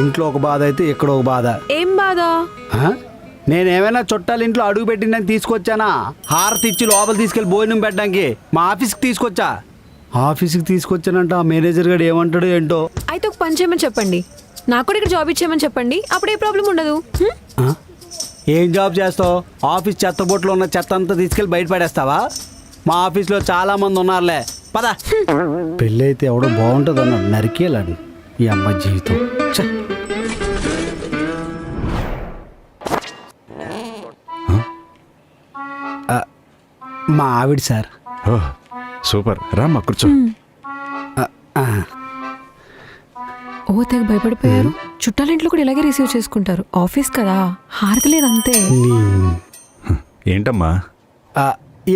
ఇంట్లో ఒక బాధ అయితే ఇక్కడ ఒక బాధ. ఏం బాధ? నేనేమైనా చుట్టాల ఇంట్లో అడుగు పెట్టిందని తీసుకొచ్చానా? హారతి ఇచ్చి లోపల తీసుకెళ్ళి భోజనం పెట్టడానికి మా ఆఫీస్కి తీసుకొచ్చా. ఆఫీస్కి తీసుకొచ్చానంట ఆ మేనేజర్ గారు ఏమంటాడు ఏంటో. అయితే ఒక పని చేయమని చెప్పండి, నాకు కూడా ఇక్కడ జాబ్ ఇచ్చేయమని చెప్పండి, అప్పుడు ఏ ప్రాబ్లం ఉండదు. ఏం జాబ్ చేస్తావు? ఆఫీస్ చెత్తబొట్లో ఉన్న చెత్త అంతా తీసుకెళ్ళి బయట పడేస్తావా? మా ఆఫీస్లో చాలా మంది ఉన్నారులే, పద. పెళ్ళి అయితే ఎవడో బాగుంటుంది అన్నాడు, నరికేలాడు ఈ అమ్మ జీవితం. మా ఆవిడ సార్. సూపర్, రామ్మా కూర్చో. ఓ తెగ భయపడిపోయారు. చుట్టాలింట్లో కూడా ఇలాగే రిసీవ్ చేసుకుంటారు, ఆఫీస్ కదా, హారతి లేదు అంతే. ఏంటమ్మా?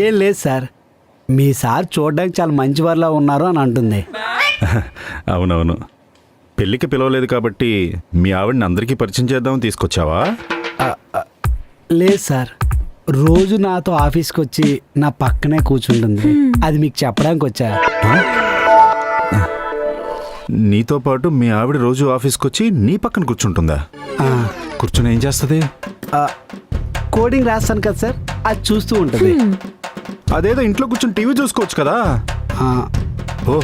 ఏం లేదు సార్, మీ సార్ చూడడానికి చాలా మంచి వారిలా ఉన్నారు అని అంటుంది. అవునవును, పెళ్ళికి పిలవలేదు కాబట్టి మీ ఆవిడని అందరికీ పరిచయం చేద్దామని తీసుకొచ్చావా? లేదు సార్, రోజు నాతో ఆఫీస్కి వచ్చి నా పక్కనే కూర్చుంటుంది, అది మీకు చెప్పడానికి వచ్చా. నీతో పాటు మీ ఆవిడ రోజు ఆఫీస్కి వచ్చి నీ పక్కన కూర్చుంటుందా? కూర్చుని ఏం చేస్తుంది? కోడింగ్ రాస్తాను కదా సార్, అది చూస్తూ ఉంటుంది. అదేదో ఇంట్లో కూర్చొని టీవీ చూసుకోవచ్చు కదా. ఓ,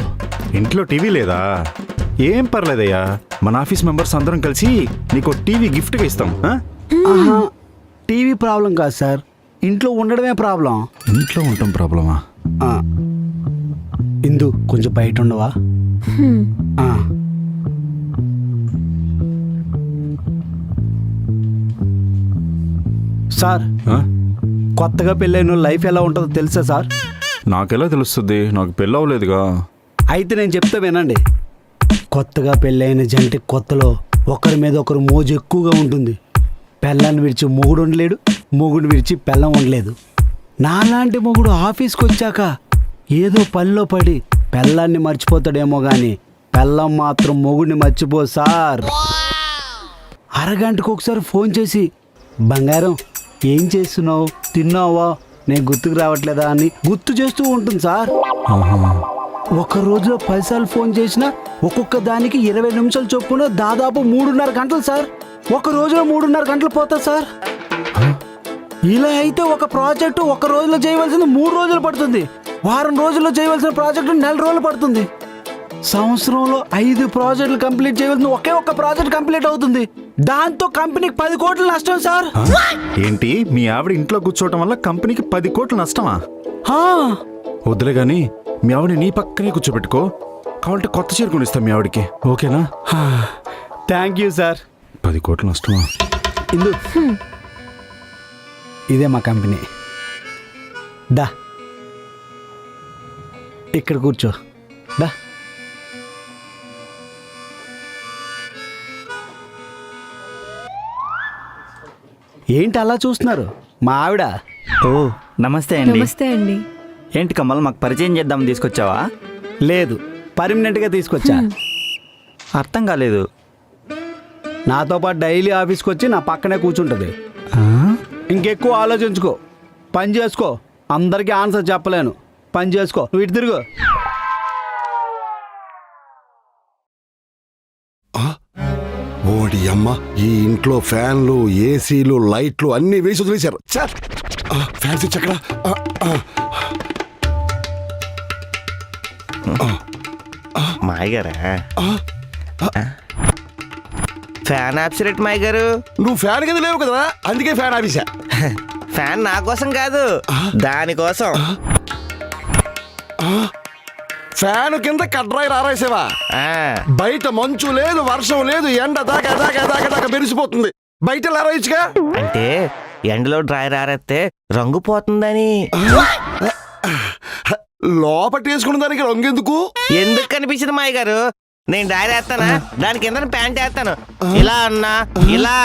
ఇంట్లో టీవీ లేదా? ఏం పర్లేదయ్యా, మన ఆఫీస్ మెంబర్స్ అందరం కలిసి నీకు టీవీ గిఫ్ట్గా ఇస్తాం. టీవీ ప్రాబ్లం కాదు సార్, ఇంట్లో ఉండడమే ప్రాబ్లం. ఇంట్లో ఉండటం ప్రాబ్లమా? ఇందు కొంచెం బయట ఉండవా? సార్, కొత్తగా పెళ్ళైన లైఫ్ ఎలా ఉంటుందో తెలుసా సార్? నాకెలా తెలుస్తుంది, నాకు పెళ్ళి అవ్వలేదుగా. అయితే నేను చెప్తా వినండి. కొత్తగా పెళ్ళైన జంట కొత్తలో ఒకరి మీద ఒకరు మోజు ఎక్కువగా ఉంటుంది. పెళ్ళాన్ని విడిచి మొగుడు ఉండలేడు, మొగుడు విడిచి పెళ్ళం ఉండలేదు. నాలాంటి మొగుడు ఆఫీస్కి వచ్చాక ఏదో పనిలో పడి పెళ్ళాన్ని మర్చిపోతాడేమో కానీ పెళ్ళం మాత్రం మొగుడిని మర్చిపో సార్. అరగంటకు ఒకసారి ఫోన్ చేసి, బంగారం ఏం చేస్తున్నావు, తిన్నావా, నేను గుర్తుకు రావట్లేదా అని గుర్తు చేస్తూ ఉంటుంది సార్. ఒక రోజులో 10 సార్లు ఫోన్ చేసినా ఒక్కొక్క దానికి 20 నిమిషాలు చొప్పున దాదాపు 3.5 గంటలు సార్. ఒక రోజులో 3.5 గంటలు పోతా సార్. ఇలా అయితే ఒక ప్రాజెక్టు ఒక రోజులో చేయవలసింది 3 రోజులు పడుతుంది. వారం రోజుల్లో చేయవలసిన ప్రాజెక్టు 4 రోజులు పడుతుంది. సంవత్సరంలో 5 ప్రాజెక్టులు కంప్లీట్ చేయవలసిన ఒకే ఒక్క ప్రాజెక్ట్ కంప్లీట్ అవుతుంది. దాంతో కంపెనీకి 10 కోట్లు నష్టం సార్. ఏంటి, మీ ఆవిడ ఇంట్లో కూర్చోవటం వల్ల కంపెనీకి 10 కోట్లు నష్టమా? వద్దులే గాని మీ ఆవిడ నీ పక్కనే కూర్చోబెట్టుకో, కావాలంటే కొత్త చీర కొనిస్తాం మీ ఆవిడకి, ఓకేనా? Thank you sir. 10 కోట్లు నష్టమా? ఇందు, ఇదే మా కంపెనీ. దా ఇక్కడ కూర్చో, దా. ఏంటి అలా చూస్తున్నారు? మా ఆవిడ. ఓ నమస్తే అండి. నమస్తే అండి. ఏంటి కమల్, మాకు పరిచయం చేద్దామని తీసుకొచ్చావా? లేదు, పర్మనెంట్గా తీసుకొచ్చా. అర్థం కాలేదు. నాతో పాటు డైలీ ఆఫీస్కి వచ్చి నా పక్కనే కూర్చుంటుంది. ఇంకెక్కువ ఆలోచించుకో, పని చేసుకో. అందరికీ ఆన్సర్ చెప్పలేను, పని చేసుకో. నువ్వు ఇటు తిరుగు. ఓడి అమ్మ, ఈ ఇంట్లో ఫ్యాన్లు, ఏసీలు, లైట్లు అన్ని వేసి వదిలేశారు. ఫ్యాన్స్ ఇచ్చక్కడ. మాయగారా ఫ్యాన్ ఆప్సిరెట్ మాయ గారు. నువ్వు ఫ్యాన్ కింద లేవు కదా, అందుకే ఫ్యాన్ ఆఫీసా. ఫ్యాన్ నా కోసం కాదు, దానికోసం. ఫ్యాన్ కింద కడ్రాయి రారాసేవా? బయట మంచు లేదు, వర్షం లేదు, ఎండ దాకా దాకా దాకా దాకా మెరిసిపోతుంది. బయట లారాయిచ్చుగా. అంటే ఎండలో డ్రైర్ ఆరేస్తే రంగు పోతుందని. లోపట వేసుకున్న దానికి రంగు ఎందుకు? ఎందుకు కనిపించింది మాయ గారు? నేను డ్రైర్ వేస్తానా, దాని కింద ప్యాంట్ వేస్తాను, ఇలా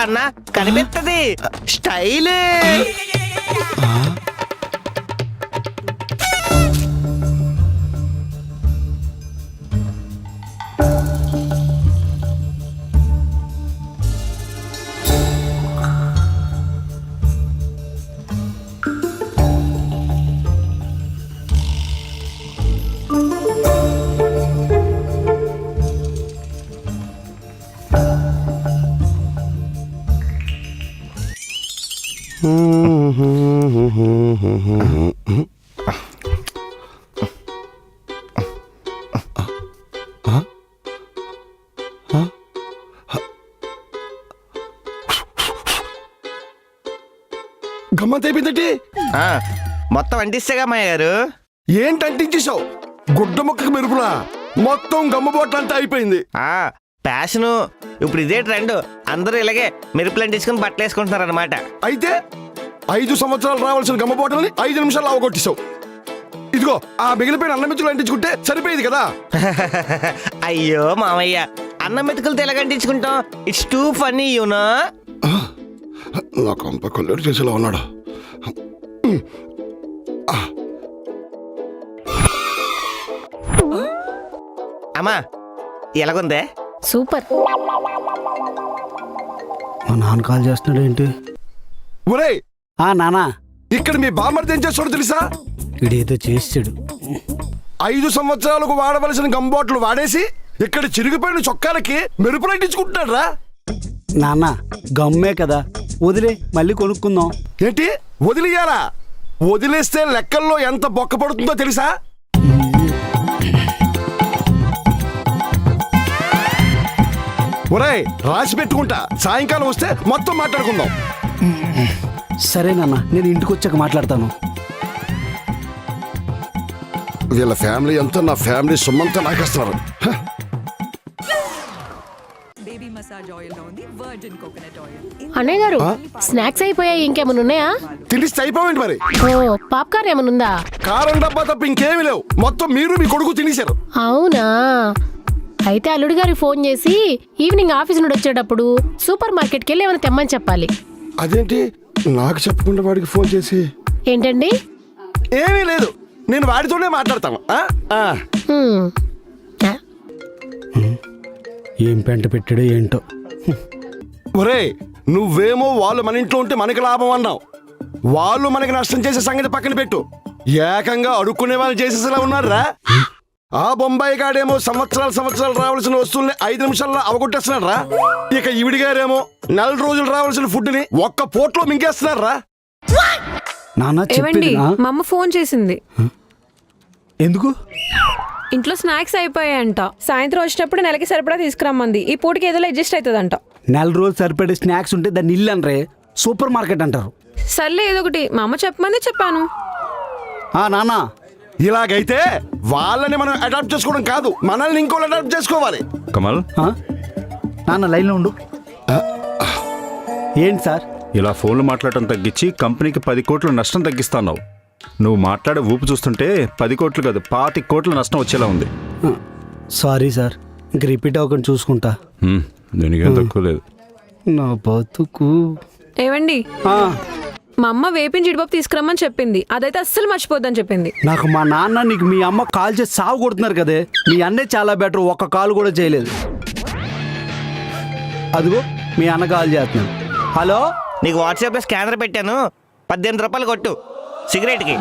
అన్నా కనిపిస్తుంది. స్టైల్. గమ్మత్ అయిపోయిందంటే ఆ, మొత్తం అంటిస్తేగా మాయ గారు. ఏంటి అంటించేసావు? గుడ్డ మొక్కకు మెరుపులా మొత్తం గమ్మబోట్ల అంతా అయిపోయింది. ప్యాషను ఇప్పుడు ఇదే ట్రెండ్. అందరూ ఇలాగే మెరుపులు అంటించుకుని బట్టలు వేసుకుంటున్నారు అనమాట. అయితే 5 సంవత్సరాలు రావాల్సిన గమ్మబోటల్ని 5 నిమిషాలు అవగొట్టేశావు. ఇదిగో ఆ మిగిలిపోయిన అన్నం మెతుకులు అంటించుకుంటే సరిపోయేది కదా. అయ్యో మామయ్య, అన్నం మెతుకులతో ఎలాగ అంటించుకుంటాం? It's too funny you know. నా కంప కొల్లూరు చేసేలా ఉన్నాడు. అమ్మా ఎలాగుందే? సూపర్. మా నాన్న కాల్ చేస్తున్నాడు ఏంటి? ఒరేయ్, నానా, ఇక్కడ మీ బామ్మర్ది ఏం చేస్తాడో తెలుసా? వీడేదో చేసాడు. 5 సంవత్సరాలకు వాడవలసిన గంబోట్లు వాడేసి ఇక్కడ చిరిగిపోయిన చొక్కాలకి మెరుపులు అంటించుకుంటున్నాడు రా. నాన్న, గమ్మే కదా, వదిలే, మళ్ళీ కొనుక్కుందాం. ఏంటి వదిలేయాలా? వదిలేస్తే లెక్కల్లో ఎంత బొక్క పడుతుందో తెలుసా? ఒరేయ్, రాసి పెట్టుకుంటా, సాయంకాలం వస్తే మొత్తం మాట్లాడుకుందాం. సరే నాన్న, నేను ఇంటికి వచ్చాక మాట్లాడతాను. వీళ్ళ ఫ్యామిలీ అంతా నా ఫ్యామిలీ సొమ్మంతా నాకేస్తున్నారు. అన్నయ్య గారు, స్నాక్స్ అయిపోయాయి, ఇంకేమైనా ఉన్నాయా? తినిస్తే అయిపోయింది మరి. ఓ, పాప్కార్న్ ఏమైనా ఉందా? కారం డబ్బా తప్ప ఇంకేమీ లేవు. మొత్తం మీరు మీ కొడుకు తినేశారు. అవునా? అయితే అల్లుడి గారికి ఫోన్ చేసి ఈవినింగ్ ఆఫీస్ నుండి వచ్చేటప్పుడు సూపర్ మార్కెట్కి వెళ్ళి ఏమైనా తెమ్మని చెప్పాలి. అదేంటి నాకు చెప్పకుండా వాడికి ఫోన్ చేసి? ఏంటండి? ఏమీ లేదు, నేను వాడితోనే మాట్లాడతాను. హ్మ్. ఏం పెంట పెట్టాడో ఏంటో. ఒరేయ్, నువ్వేమో వాళ్ళు మన ఇంట్లో ఉంటే మనకి లాభం అన్నావు. వాళ్ళు మనకి నష్టం చేసే సంగతి పక్కన పెట్టు. ఏకంగా అడుక్కునే వాళ్ళు చేసేసేలా ఉన్నారా? ఆ బొంబాయి గాడేమో సంవత్సరాలు రావాల్సిన వస్తువుల్ని 5 నిమిషాల్లో అవగొట్టేస్తున్నాడు రా. ఇక ఈవిడి గారేమో 4 రోజులు రావాల్సిన ఫుడ్ ని ఒక్క పోట్లో మింగేస్తున్నారు రా. నాన్న ఏవండి, చెప్పేది మా అమ్మ ఫోన్ చేసింది. ఎందుకు? ఇంట్లో స్నాక్స్ అయిపోయాయంట. సాయంత్రం వచ్చేటప్పుడు నెలకి సరిపడా తీసుకురమ్మంది. ఈ పూటకి ఏదో అడ్జస్ట్ అవుతుందంట. 4 రోజులు సరిపడే స్నాక్స్ ఉంటే దాన్ని ఇల్లు అనరే, సూపర్ మార్కెట్ అంటారు. సర్లే, ఏదో ఒకటి మా అమ్మ చెప్పమంది చెప్పాను. నాన్న, ఇలాగైతే వాళ్ళని మనం అడాప్ట్ చేసుకోవడం కాదు, మనల్ని ఇంకోళ్ళు అడాప్ట్ చేసుకోవాలి. కమల్, నాన్న లైన్లో ఉండు. ఏంటి సార్? ఇలా ఫోన్లు మాట్లాడటం తగ్గించి కంపెనీకి 10 కోట్ల నష్టం తగ్గిస్తావు. నువ్వు మాట్లాడే ఊపు చూస్తుంటే 10 కోట్లు కాదు 25 కోట్ల నష్టం వచ్చేలా ఉంది. సారీ సార్, ఇంక రిపీట్ అవ్వకుండా చూసుకుంటా. దీనికేం తక్కువ లేదు. నా బతుకు. ఏవండి, మా అమ్మ వేపిన జీడిపప్పు తీసుకురమ్మని చెప్పింది. అదైతే అస్సలు మర్చిపోద్దని చెప్పింది. నాకు మా నాన్న నీకు మీ అమ్మ కాల్ చేసి సాగు కొడుతున్నారు కదే. మీ అన్నే చాలా బెటర్, ఒక్క కాల్ కూడా చేయలేదు. అదిగో మీ అన్న కాల్ చేస్తున్నాను. హలో, నీకు వాట్సాప్లో స్కానర్ పెట్టాను, 18 రూపాయలు కొట్టు సిగరెట్కి.